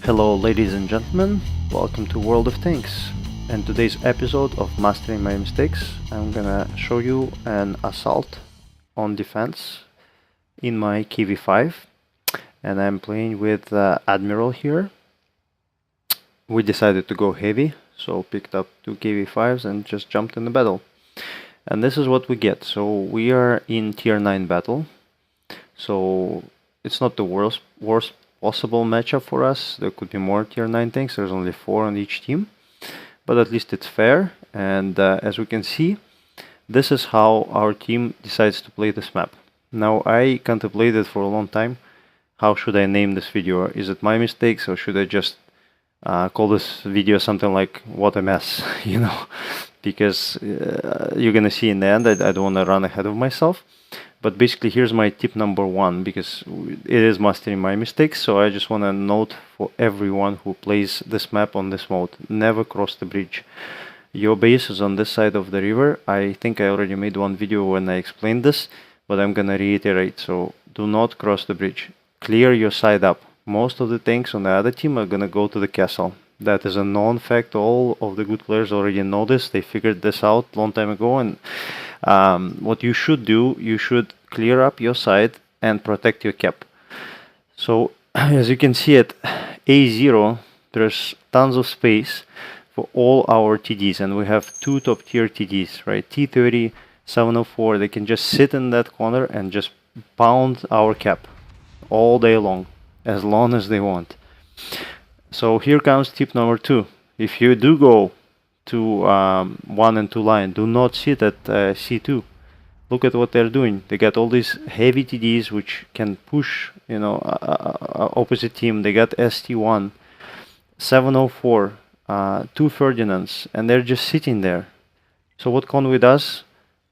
Hello ladies and gentlemen, welcome to World of Tanks. In today's episode of Mastering My Mistakes, I'm gonna show you an assault on defense in my Kv5, and I'm playing with Admiral here. We decided to go heavy, so picked up two Kv5s and just jumped in the battle. And this is what we get. So we are in tier 9 battle, so it's not the worst possible matchup for us. There could be more tier 9 tanks. There's only 4 on each team, but at least it's fair. And as we can see, this is how our team decides to play this map. Now, I contemplated for a long time, how should I name this video? Is it my mistakes, or should I just call this video something like "What a Mess"? You know, because you're gonna see in the end, I don't want to run ahead of myself. But basically, here's my tip number 1, because it is mastering my mistakes. So I just want to note for everyone who plays this map on this mode: never cross the bridge. Your base is on this side of the river. I think I already made one video when I explained this, but I'm gonna reiterate. So do not cross the bridge. Clear your side up. Most of the tanks on the other team are gonna go to the castle. That is a known fact. All of the good players already know this. They figured this out a long time ago. And what you should do, you should clear up your side and protect your cap. So as you can see at A0, there's tons of space for all our TDs, and we have 2 top tier TDs, right? T30, 704. They can just sit in that corner and just pound our cap all day long as they want. So here comes tip number 2. If you do go to 1 and 2 line, do not sit at C2. Look at what they're doing. They got all these heavy TDs which can push, you know, opposite team. They got ST1, 704, 2 Ferdinands, and they're just sitting there. So what Conway does,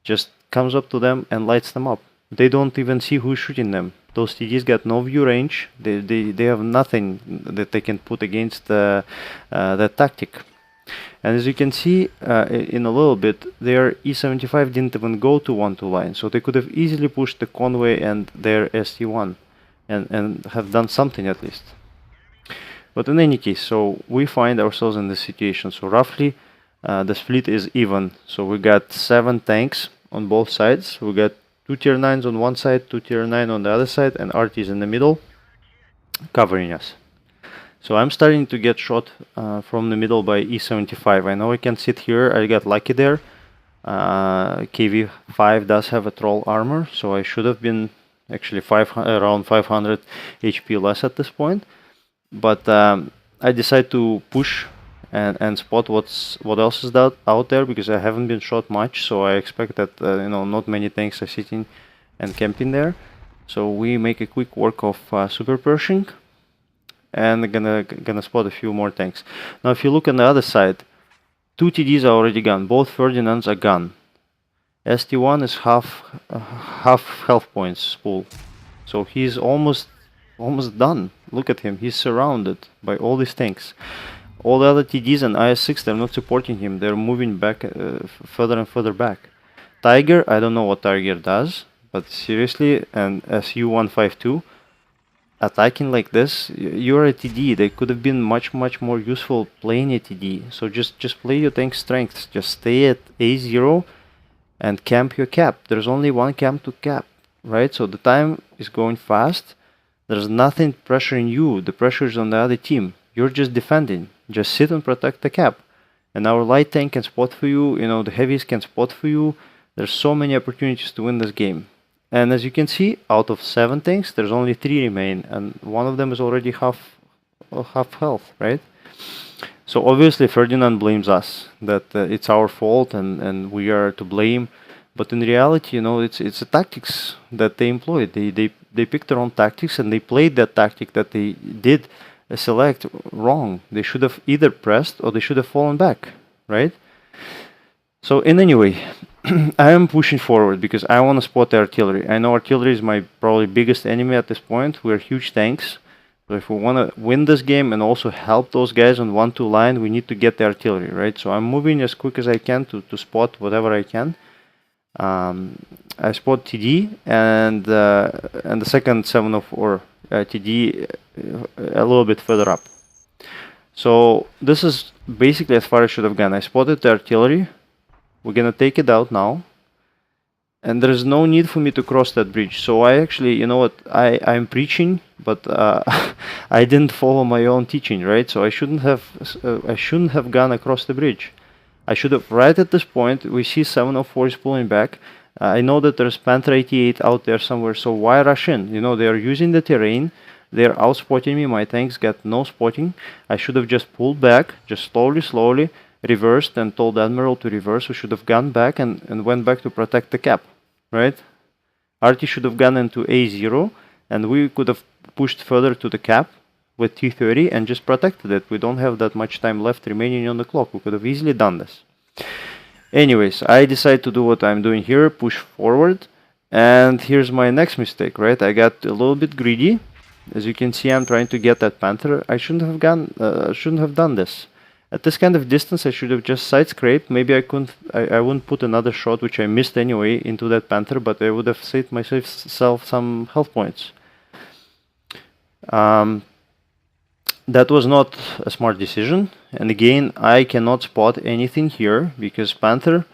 just comes up to them and lights them up. They don't even see who's shooting them. Those TDs got no view range. They have nothing that they can put against that tactic. And as you can see in a little bit, their E75 didn't even go to 1-2 line, so they could have easily pushed the Conway and their ST1 and have done something at least. But in any case, so we find ourselves in this situation. So roughly the split is even. So we got 7 tanks on both sides. We got 2 tier 9s on one side, 2 tier 9 on the other side, and RTs in the middle covering us. So I'm starting to get shot from the middle by E75. I know I can sit here. I got lucky there. Kv5 does have a troll armor, so I should have been actually around 500 HP less at this point. But I decided to push and spot what else is out there, because I haven't been shot much. So I expect that you know, not many tanks are sitting and camping there. So we make a quick work of super Pershing, and gonna spot a few more tanks. Now if you look on the other side, 2 TDs are already gone. Both Ferdinands are gone. ST1 is half health points full, so he's almost done. Look at him, he's surrounded by all these tanks. All the other TDs and IS6, they're not supporting him. They're moving back further and further back. Tiger, I don't know what Tiger does, but seriously, and SU-152, attacking like this, you're a TD. They could have been much more useful playing a TD. So just play your tank strengths. Just stay at A0 and camp your cap. There's only one camp to cap, right? So the time is going fast. There's nothing pressuring you. The pressure is on the other team. You're just defending. Just sit and protect the cap. And our light tank can spot for you. You know, the heavies can spot for you. There's so many opportunities to win this game. And as you can see, out of 7 tanks, there's only 3 remain, and one of them is already half health, right? So obviously Ferdinand blames us, that it's our fault and we are to blame. But in reality, you know, it's the tactics that they employed. They picked their own tactics, and they played that tactic that they did select wrong. They should have either pressed or they should have fallen back, right? So in any way, I am pushing forward because I want to spot the artillery. I know artillery is my probably biggest enemy at this point. We're huge tanks. But if we want to win this game and also help those guys on 1-2 line, we need to get the artillery, right? So I'm moving as quick as I can to spot whatever I can. I spot TD and the second 704 TD a little bit further up. So this is basically as far as I should have gone. I spotted the artillery. We're gonna take it out now. And there is no need for me to cross that bridge. So I actually, you know what, I'm preaching, but I didn't follow my own teaching, right? So I shouldn't have gone across the bridge. I should have, right at this point, we see 704 is pulling back. I know that there's Panther 88 out there somewhere, so why rush in? You know, they're using the terrain. They're outspotting me. My tanks got no spotting. I should have just pulled back, just slowly, reversed, and told Admiral to reverse. We should have gone back and went back to protect the cap, right? Arty should have gone into A0, and we could have pushed further to the cap with T30 and just protected it. We don't have that much time left remaining on the clock. We could have easily done this. Anyways, I decide to do what I'm doing here, push forward, and here's my next mistake, right? I got a little bit greedy. As you can see, I'm trying to get that Panther. I shouldn't have done this. At this kind of distance, I should have just side scraped. Maybe I wouldn't put another shot, which I missed anyway, into that Panther, but I would have saved myself some health points. That was not a smart decision. And again, I cannot spot anything here because Panther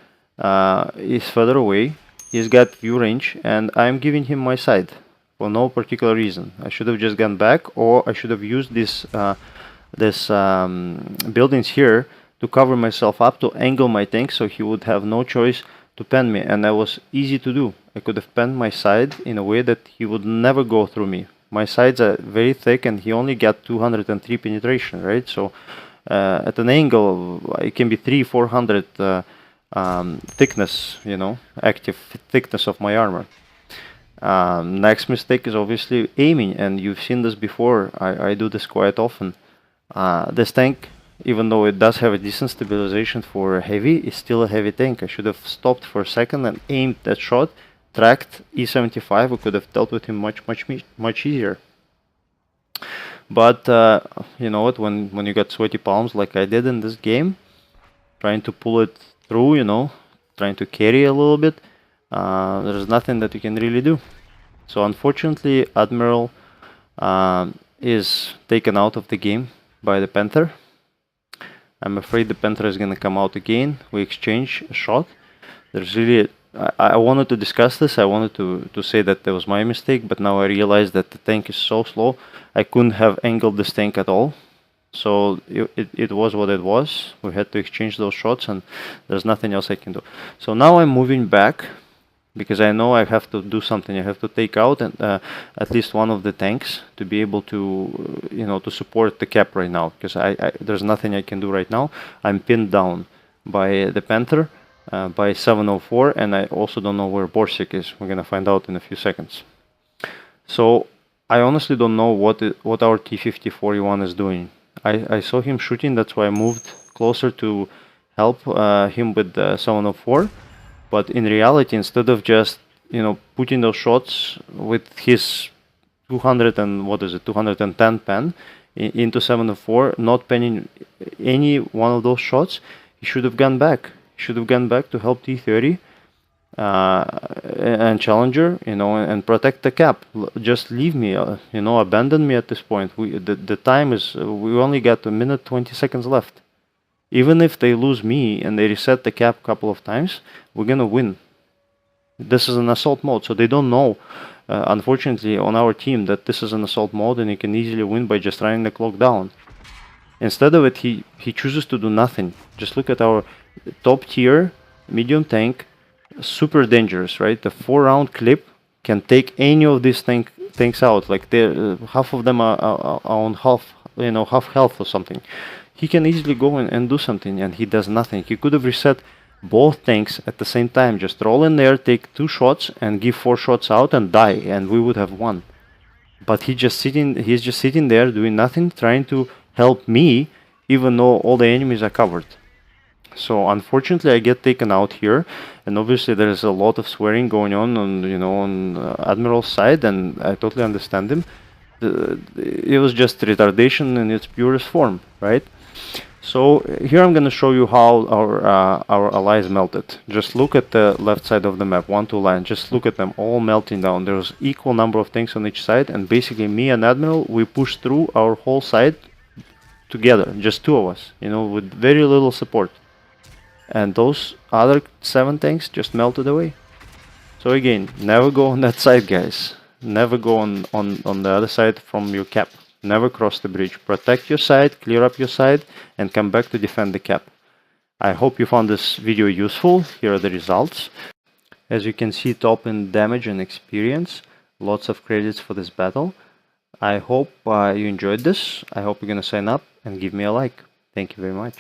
is further away. He's got view range, and I'm giving him my side for no particular reason. I should have just gone back, or I should have used this buildings here to cover myself up, to angle my tank so he would have no choice to pen me, and that was easy to do. I could have penned my side in a way that he would never go through me. My sides are very thick and he only got 203 penetration, right? So at an angle it can be 300-400 thickness, you know, active thickness of my armor. Next mistake is obviously aiming, and you've seen this before. I do this quite often. This tank, even though it does have a decent stabilization for heavy, is still a heavy tank. I should have stopped for a second and aimed that shot, tracked E75. We could have dealt with him much easier. But you know what, when you got sweaty palms like I did in this game, trying to pull it through, you know, trying to carry a little bit, there's nothing that you can really do. So unfortunately, Admiral is taken out of the game by the Panther. I'm afraid the Panther is going to come out again. We exchange a shot. There's really, I wanted to discuss this. I wanted to say that that was my mistake, but now I realize that the tank is so slow. I couldn't have angled this tank at all. So it was what it was. We had to exchange those shots, and there's nothing else I can do. So now I'm moving back, because I know I have to do something. I have to take out at least one of the tanks to be able to, you know, to support the cap right now, because there's nothing I can do right now. I'm pinned down by the Panther, by 704, and I also don't know where Borsig is. We're gonna find out in a few seconds. So I honestly don't know what our T5041 is doing. I saw him shooting, that's why I moved closer to help him with the 704. But in reality, instead of just, you know, putting those shots with his 210 pen into 704, not penning any one of those shots, he should have gone back. He should have gone back to help T30 and Challenger, you know, and protect the cap. Just leave me, you know, abandon me at this point. The time is, we only got 1 minute 20 seconds left. Even if they lose me and they reset the cap a couple of times, we're gonna win. This is an assault mode, so they don't know, unfortunately, on our team, that this is an assault mode and you can easily win by just running the clock down. Instead of it, he chooses to do nothing. Just look at our top tier medium tank, super dangerous, right? The 4-round clip can take any of these tanks out. Like half of them are on half health or something. He can easily go and do something, and he does nothing. He could have reset both tanks at the same time. Just roll in there, take 2 shots, and give 4 shots out and die, and we would have won. But he's just sitting there doing nothing, trying to help me, even though all the enemies are covered. So unfortunately, I get taken out here, and obviously there is a lot of swearing going on Admiral's side, and I totally understand him. It was just retardation in its purest form, right? So here I'm going to show you how our allies melted. Just look at the left side of the map, 1-2 line. Just look at them all melting down. There's equal number of tanks on each side, and basically me and Admiral, we pushed through our whole side together, just 2 of us, you know, with very little support. And those other 7 tanks just melted away. So again, never go on that side, guys. Never go on the other side from your cap. Never cross the bridge. Protect your side, clear up your side, and come back to defend the cap. I hope you found this video useful. Here are the results. As you can see, top in damage and experience. Lots of credits for this battle. I hope you enjoyed this. I hope you're gonna sign up and give me a like. Thank you very much.